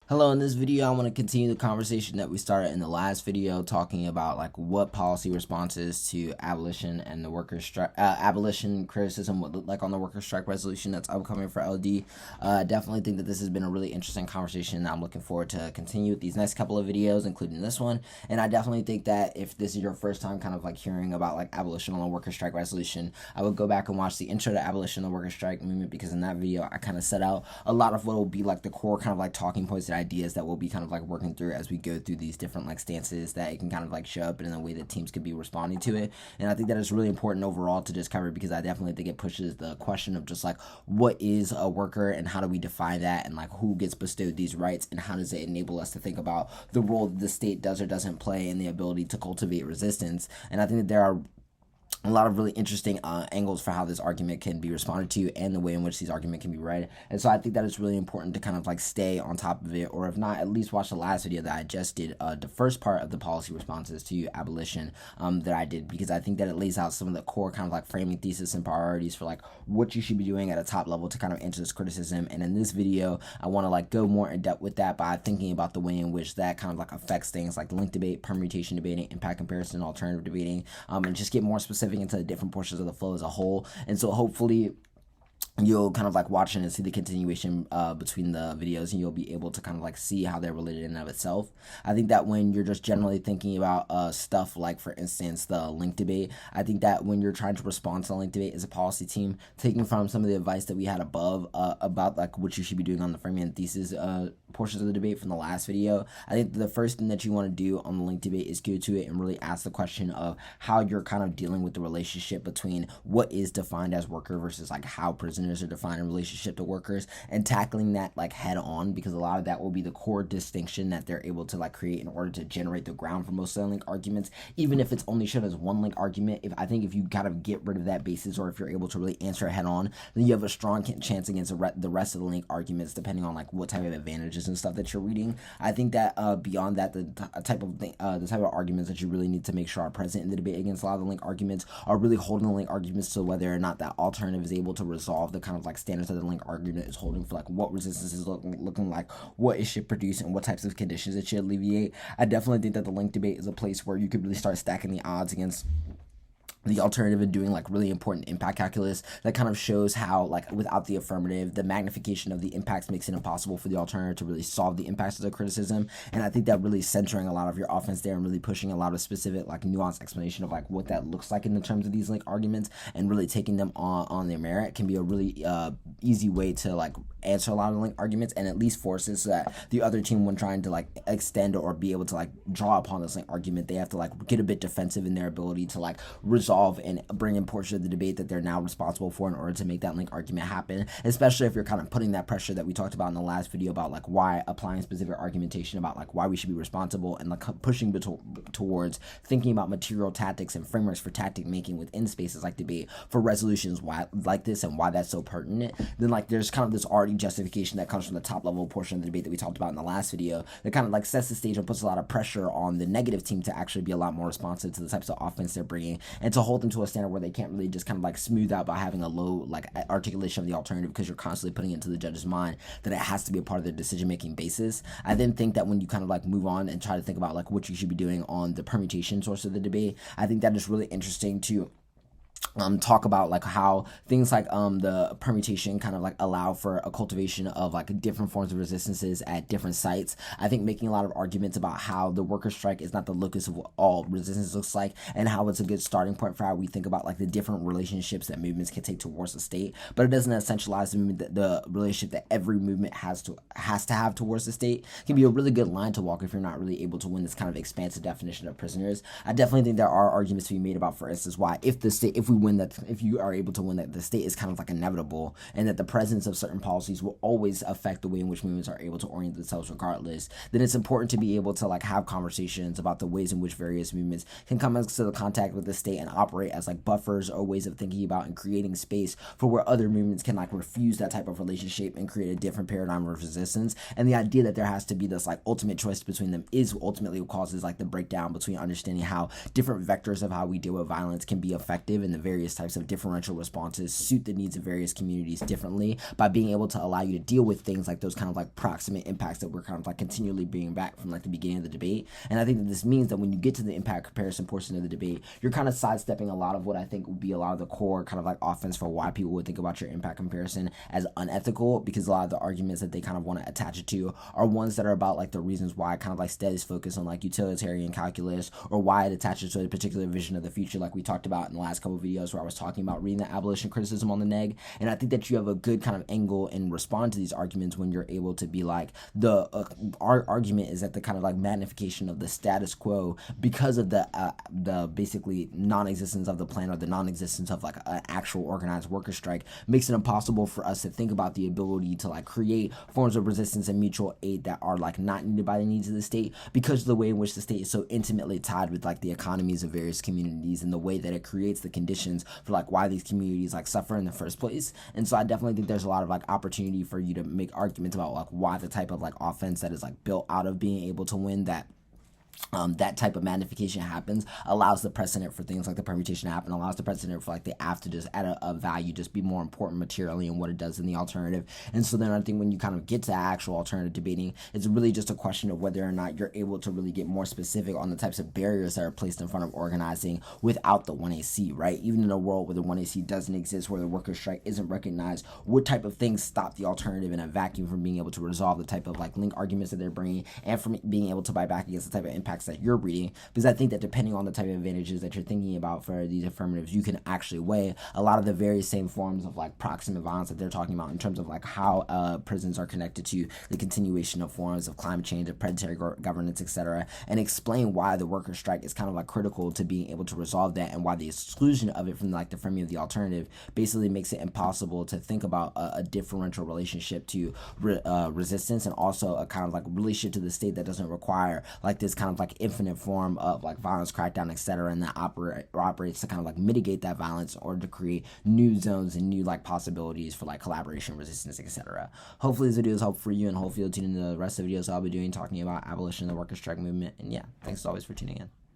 Hello, in this video, I want to continue the conversation that we started in the last video, talking about like what policy responses to abolition and the workers' strike, abolition criticism would look like on the workers' strike resolution that's upcoming for LD. Definitely think that this has been a really interesting conversation. I'm looking forward to continue with these next couple of videos, including this one. And I definitely think that if this is your first time kind of like hearing about like abolition on the workers' strike resolution, I would go back and watch the intro to abolition on the workers' strike movement, because in that video, I kind of set out a lot of what will be like the core kind of like talking points that ideas that we'll be kind of like working through as we go through these different like stances that it can kind of like show up in the way that teams could be responding to it. And I think that is really important overall to just cover, because I definitely think it pushes the question of just like what is a worker and how do we define that, and like who gets bestowed these rights, and how does it enable us to think about the role that the state does or doesn't play in the ability to cultivate resistance. And I think that there are a lot of really interesting angles for how this argument can be responded to and the way in which these arguments can be read. And so I think that it's really important to kind of like stay on top of it, or if not, at least watch the last video that I just did, the first part of the policy responses to abolition that I did, because I think that it lays out some of the core kind of like framing thesis and priorities for like what you should be doing at a top level to kind of answer this criticism. And in this video, I want to like go more in depth with that by thinking about the way in which that kind of like affects things like link debate, permutation debating, impact comparison, alternative debating, and just get more specific into the different portions of the flow as a whole. And so hopefully you'll kind of like watch and see the continuation between the videos, and you'll be able to kind of like see how they're related in and of itself. I think that when you're just generally thinking about stuff like, for instance, the link debate, I think that when you're trying to respond to the link debate as a policy team, taking from some of the advice that we had above about like what you should be doing on the framing and thesis portions of the debate from the last video, I think the first thing that you want to do on the link debate is go to it and really ask the question of how you're kind of dealing with the relationship between what is defined as worker versus like how prisoners are defined in relationship to workers, and tackling that like head on, because a lot of that will be the core distinction that they're able to like create in order to generate the ground for most of the link arguments, even if it's only shown as one link argument. If you kind of get rid of that basis, or if you're able to really answer it head on, then you have a strong chance against the rest of the link arguments, depending on like what type of advantages and stuff that you're reading. I think that beyond that, the type of arguments that you really need to make sure are present in the debate against a lot of the link arguments are really holding the link arguments to whether or not that alternative is able to resolve the kind of like standards that the link argument is holding for like what resistance is looking like, what it should produce, and what types of conditions it should alleviate. I definitely think that the link debate is a place where you could really start stacking the odds against the alternative and doing like really important impact calculus that kind of shows how like without the affirmative, the magnification of the impacts makes it impossible for the alternative to really solve the impacts of the criticism. And I think that really centering a lot of your offense there and really pushing a lot of specific like nuanced explanation of like what that looks like in the terms of these like arguments, and really taking them on their merit, can be a really easy way to like answer a lot of the link arguments, and at least forces so that the other team, when trying to like extend or be able to like draw upon this link argument, they have to like get a bit defensive in their ability to like resolve and bring in portions of the debate that they're now responsible for in order to make that link argument happen, especially if you're kind of putting that pressure that we talked about in the last video about like why applying specific argumentation about like why we should be responsible, and like pushing towards thinking about material tactics and frameworks for tactic making within spaces like debate for resolutions like this, and why that's so pertinent. Then like there's kind of this already justification that comes from the top level portion of the debate that we talked about in the last video that kind of like sets the stage and puts a lot of pressure on the negative team to actually be a lot more responsive to the types of offense they're bringing, and to hold them to a standard where they can't really just kind of like smooth out by having a low like articulation of the alternative, because you're constantly putting it into the judge's mind that it has to be a part of their decision making basis. I then think that when you kind of like move on and try to think about like what you should be doing on the permutation source of the debate, I think that is really interesting to talk about like how things like the permutation kind of like allow for a cultivation of like different forms of resistances at different sites. I think making a lot of arguments about how the worker strike is not the locus of what all resistance looks like, and how it's a good starting point for how we think about like the different relationships that movements can take towards the state, but it doesn't essentialize the relationship that every movement has to have towards the state, can be a really good line to walk if you're not really able to win this kind of expansive definition of prisoners. I definitely think there are arguments to be made about, for instance, why if you are able to win, that the state is kind of like inevitable, and that the presence of certain policies will always affect the way in which movements are able to orient themselves regardless, then it's important to be able to like have conversations about the ways in which various movements can come into the contact with the state and operate as like buffers or ways of thinking about and creating space for where other movements can like refuse that type of relationship and create a different paradigm of resistance. And the idea that there has to be this like ultimate choice between them is ultimately what causes like the breakdown between understanding how different vectors of how we deal with violence can be effective, and the various types of differential responses suit the needs of various communities differently, by being able to allow you to deal with things like those kind of like proximate impacts that we're kind of like continually bringing back from like the beginning of the debate. And I think that this means that when you get to the impact comparison portion of the debate, you're kind of sidestepping a lot of what I think would be a lot of the core kind of like offense for why people would think about your impact comparison as unethical, because a lot of the arguments that they kind of want to attach it to are ones that are about like the reasons why kind of like studies focus on like utilitarian calculus, or why it attaches to a particular vision of the future, like we talked about in the last couple of videos where I was talking about reading the abolition criticism on the neg. And I think that you have a good kind of angle and respond to these arguments when you're able to be like, our argument is that the kind of like magnification of the status quo, because of the basically non-existence of the plan, or the non-existence of like an actual organized worker strike, makes it impossible for us to think about the ability to like create forms of resistance and mutual aid that are like not needed by the needs of the state, because of the way in which the state is so intimately tied with like the economies of various communities, and the way that it creates the conditions for like why these communities like suffer in the first place. And so I definitely think there's a lot of like opportunity for you to make arguments about like why the type of like offense that is like built out of being able to win that type of magnification happens, allows the precedent for things like the permutation to happen, allows the precedent for like the F to just add a value, just be more important materially in what it does in the alternative. And so then I think when you kind of get to actual alternative debating, it's really just a question of whether or not you're able to really get more specific on the types of barriers that are placed in front of organizing without the 1AC, right? Even in a world where the 1AC doesn't exist, where the worker strike isn't recognized, what type of things stop the alternative in a vacuum from being able to resolve the type of like link arguments that they're bringing, and from being able to buy back against the type of impacts that you're reading? Because I think that depending on the type of advantages that you're thinking about for these affirmatives, you can actually weigh a lot of the very same forms of like proximate violence that they're talking about, in terms of like how prisons are connected to the continuation of forms of climate change, of predatory governance, etc., and explain why the worker strike is kind of like critical to being able to resolve that, and why the exclusion of it from like the framing of the alternative basically makes it impossible to think about a differential relationship to resistance, and also a kind of like relationship to the state that doesn't require like this kind of like infinite form of like violence, crackdown, etc., and that operates to kind of like mitigate that violence in order to create new zones and new like possibilities for like collaboration, resistance, etc. Hopefully this video is helpful for you, and hopefully you'll tune into the rest of the videos I'll be doing talking about abolition, the worker strike movement. And yeah, thanks as always for tuning in.